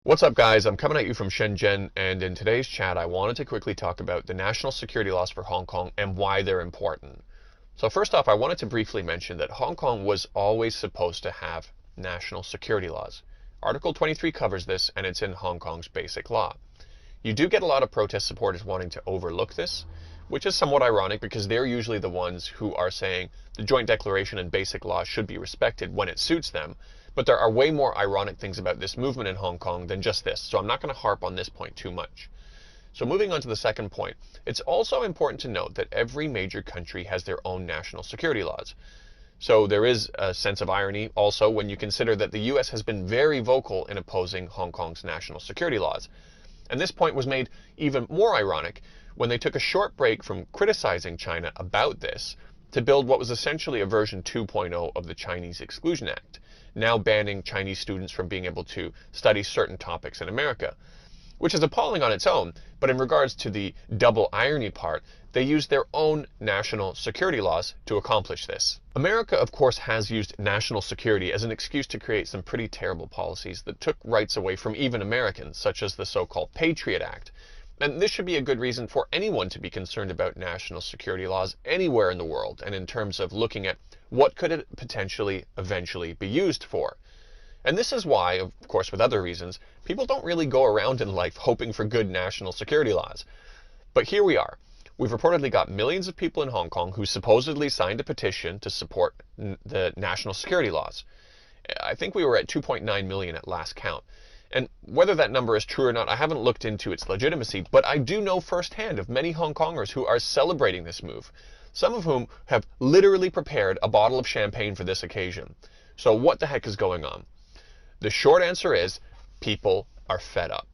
What's up, guys? I'm coming at you from Shenzhen, and in today's chat I wanted to quickly talk about the national security laws for Hong Kong and why they're important. So first off, I wanted to briefly mention that Hong Kong was always supposed to have national security laws. Article 23 covers this, and it's in Hong Kong's basic law. You do get a lot of protest supporters wanting to overlook this, which is somewhat ironic because they're usually the ones who are saying the Joint Declaration and basic law should be respected when it suits them. But there are way more ironic things about this movement in Hong Kong than just this, so I'm not going to harp on this point too much. So moving on to the second point, it's also important to note that every major country has their own national security laws. So there is a sense of irony also when you consider that the US has been very vocal in opposing Hong Kong's national security laws. And this point was made even more ironic when they took a short break from criticizing China about this to build what was essentially a version 2.0 of the Chinese Exclusion Act, now banning Chinese students from being able to study certain topics in America, which is appalling on its own. But in regards to the double irony part, they used their own national security laws to accomplish this. America, of course, has used national security as an excuse to create some pretty terrible policies that took rights away from even Americans, such as the so-called Patriot Act. And this should be a good reason for anyone to be concerned about national security laws anywhere in the world, and in terms of looking at what could it potentially eventually be used for. And this is why, of course, with other reasons, people don't really go around in life hoping for good national security laws. But here we are. We've reportedly got millions of people in Hong Kong who supposedly signed a petition to support the national security laws. I think we were at 2.9 million at last count. And whether that number is true or not, I haven't looked into its legitimacy, but I do know firsthand of many Hong Kongers who are celebrating this move, some of whom have literally prepared a bottle of champagne for this occasion. So what the heck is going on? The short answer is, people are fed up.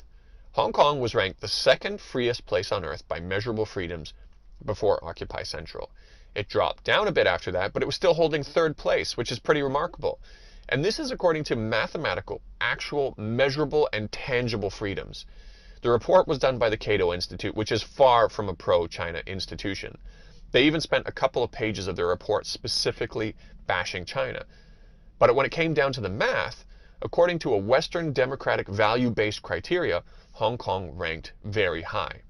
Hong Kong was ranked the second freest place on earth by measurable freedoms before Occupy Central. It dropped down a bit after that, but it was still holding third place, which is pretty remarkable. And this is according to mathematical, actual, measurable, and tangible freedoms. The report was done by the Cato Institute, which is far from a pro-China institution. They even spent a couple of pages of their report specifically bashing China. But when it came down to the math, according to a Western democratic value-based criteria, Hong Kong ranked very high.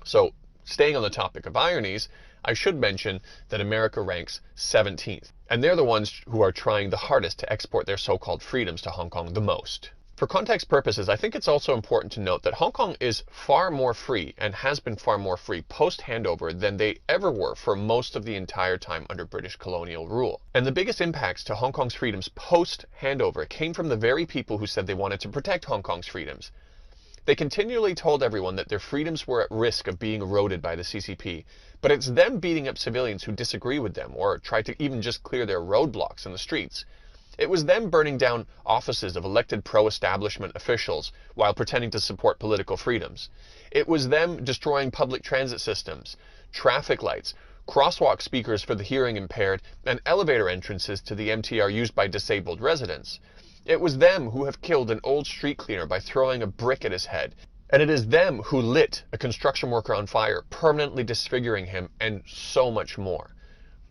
So, staying on the topic of ironies, I should mention that America ranks 17th, and they're the ones who are trying the hardest to export their so-called freedoms to Hong Kong the most. For context purposes, I think it's also important to note that Hong Kong is far more free and has been far more free post-handover than they ever were for most of the entire time under British colonial rule. And the biggest impacts to Hong Kong's freedoms post-handover came from the very people who said they wanted to protect Hong Kong's freedoms. They continually told everyone that their freedoms were at risk of being eroded by the CCP, but it's them beating up civilians who disagree with them or try to even just clear their roadblocks in the streets. It was them burning down offices of elected pro-establishment officials while pretending to support political freedoms. It was them destroying public transit systems, traffic lights, crosswalk speakers for the hearing impaired, and elevator entrances to the MTR used by disabled residents. It was them who have killed an old street cleaner by throwing a brick at his head. And it is them who lit a construction worker on fire, permanently disfiguring him, and so much more.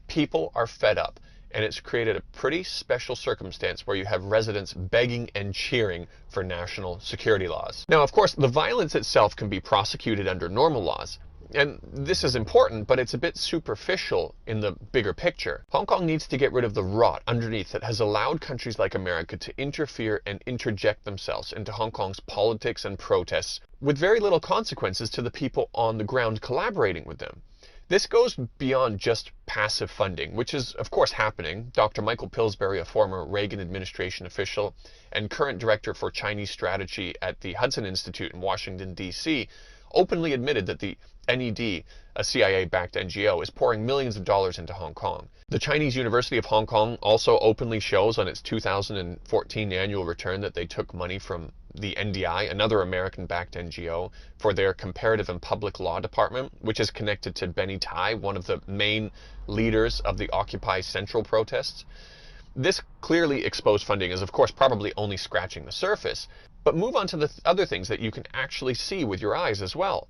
People are fed up, and it's created a pretty special circumstance where you have residents begging and cheering for national security laws. Now, of course, the violence itself can be prosecuted under normal laws. And this is important, but it's a bit superficial in the bigger picture. Hong Kong needs to get rid of the rot underneath that has allowed countries like America to interfere and interject themselves into Hong Kong's politics and protests with very little consequences to the people on the ground collaborating with them. This goes beyond just passive funding, which is, of course, happening. Dr. Michael Pillsbury, a former Reagan administration official and current director for Chinese strategy at the Hudson Institute in Washington, D.C., openly admitted that the NED, a CIA-backed NGO, is pouring millions of dollars into Hong Kong. The Chinese University of Hong Kong also openly shows on its 2014 annual return that they took money from the NDI, another American-backed NGO, for their comparative and public law department, which is connected to Benny Tai, one of the main leaders of the Occupy Central protests. This clearly exposed funding is, of course, probably only scratching the surface, but move on to the other things that you can actually see with your eyes as well.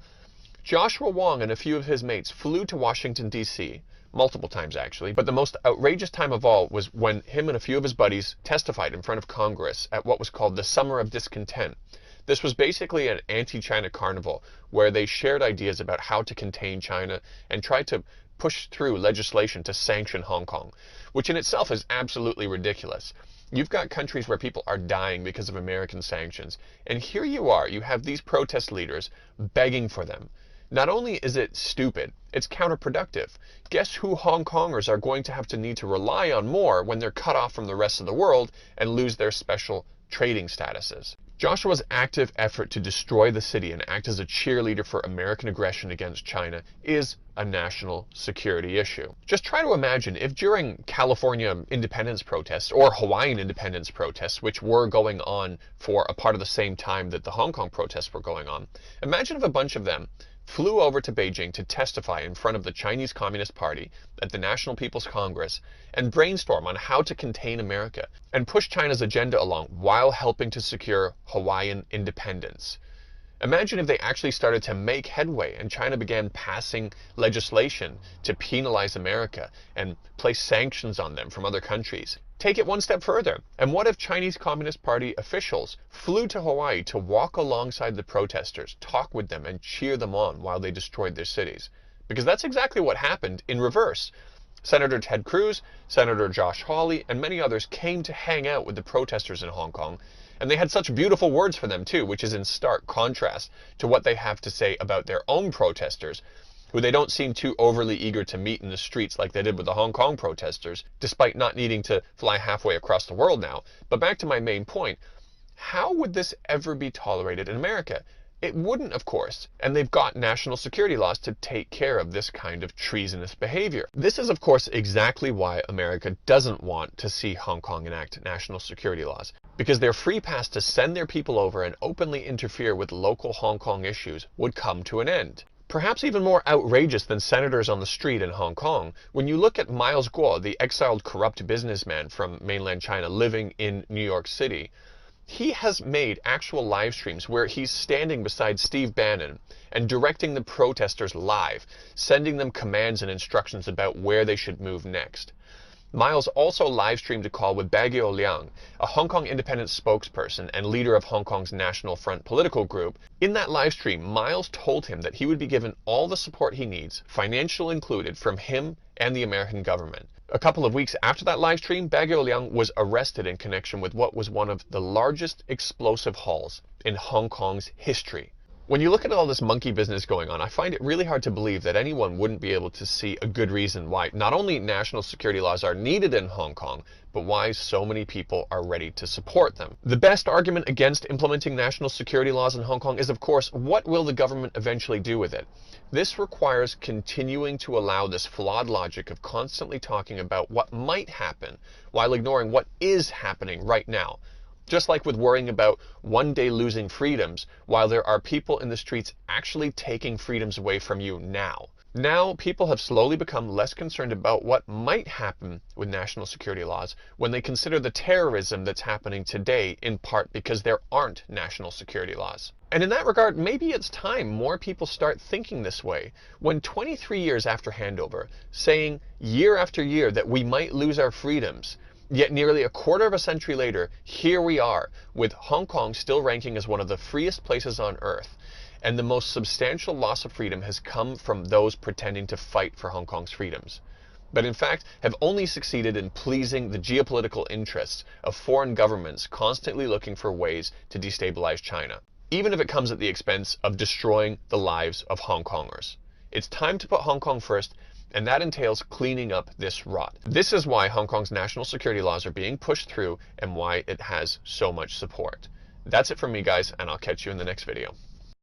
Joshua Wong and a few of his mates flew to Washington, D.C., multiple times actually, but the most outrageous time of all was when him and a few of his buddies testified in front of Congress at what was called the Summer of Discontent. This was basically an anti-China carnival where they shared ideas about how to contain China and tried to push through legislation to sanction Hong Kong, which in itself is absolutely ridiculous. You've got countries where people are dying because of American sanctions, and here you are, you have these protest leaders begging for them. Not only is it stupid, it's counterproductive. Guess who Hong Kongers are going to have to need to rely on more when they're cut off from the rest of the world and lose their special trading statuses? Joshua's active effort to destroy the city and act as a cheerleader for American aggression against China is a national security issue. Just try to imagine if during California independence protests or Hawaiian independence protests, which were going on for a part of the same time that the Hong Kong protests were going on, imagine if a bunch of them flew over to Beijing to testify in front of the Chinese Communist Party at the National People's Congress and brainstorm on how to contain America and push China's agenda along while helping to secure Hawaiian independence. Imagine if they actually started to make headway and China began passing legislation to penalize America and place sanctions on them from other countries. Take it one step further. And what if Chinese Communist Party officials flew to Hawaii to walk alongside the protesters, talk with them, and cheer them on while they destroyed their cities? Because that's exactly what happened in reverse. Senator Ted Cruz, Senator Josh Hawley, and many others came to hang out with the protesters in Hong Kong, and they had such beautiful words for them too, which is in stark contrast to what they have to say about their own protesters, who they don't seem too overly eager to meet in the streets like they did with the Hong Kong protesters, despite not needing to fly halfway across the world now. But back to my main point, how would this ever be tolerated in America? It wouldn't, of course, and they've got national security laws to take care of this kind of treasonous behavior. This is, of course, exactly why America doesn't want to see Hong Kong enact national security laws, because their free pass to send their people over and openly interfere with local Hong Kong issues would come to an end. Perhaps even more outrageous than senators on the street in Hong Kong, when you look at Miles Guo, the exiled corrupt businessman from mainland China living in New York City. He has made actual live streams where he's standing beside Steve Bannon and directing the protesters live, sending them commands and instructions about where they should move next. Miles also live streamed a call with Baguio Liang, a Hong Kong independent spokesperson and leader of Hong Kong's National Front political group. In that live stream, Miles told him that he would be given all the support he needs, financial included, from him and the American government. A couple of weeks after that live stream, Baguio Liang was arrested in connection with what was one of the largest explosive hauls in Hong Kong's history. When you look at all this monkey business going on, I find it really hard to believe that anyone wouldn't be able to see a good reason why not only national security laws are needed in Hong Kong, but why so many people are ready to support them. The best argument against implementing national security laws in Hong Kong is, of course, what will the government eventually do with it? This requires continuing to allow this flawed logic of constantly talking about what might happen while ignoring what is happening right now. Just like with worrying about one day losing freedoms, while there are people in the streets actually taking freedoms away from you now. Now, people have slowly become less concerned about what might happen with national security laws when they consider the terrorism that's happening today, in part because there aren't national security laws. And in that regard, maybe it's time more people start thinking this way. When 23 years after handover, saying year after year that we might lose our freedoms, yet nearly a quarter of a century later, here we are, with Hong Kong still ranking as one of the freest places on earth. And the most substantial loss of freedom has come from those pretending to fight for Hong Kong's freedoms, but in fact have only succeeded in pleasing the geopolitical interests of foreign governments constantly looking for ways to destabilize China, even if it comes at the expense of destroying the lives of Hong Kongers. It's time to put Hong Kong first, and that entails cleaning up this rot. This is why Hong Kong's national security laws are being pushed through and why it has so much support. That's it from me, guys, and I'll catch you in the next video.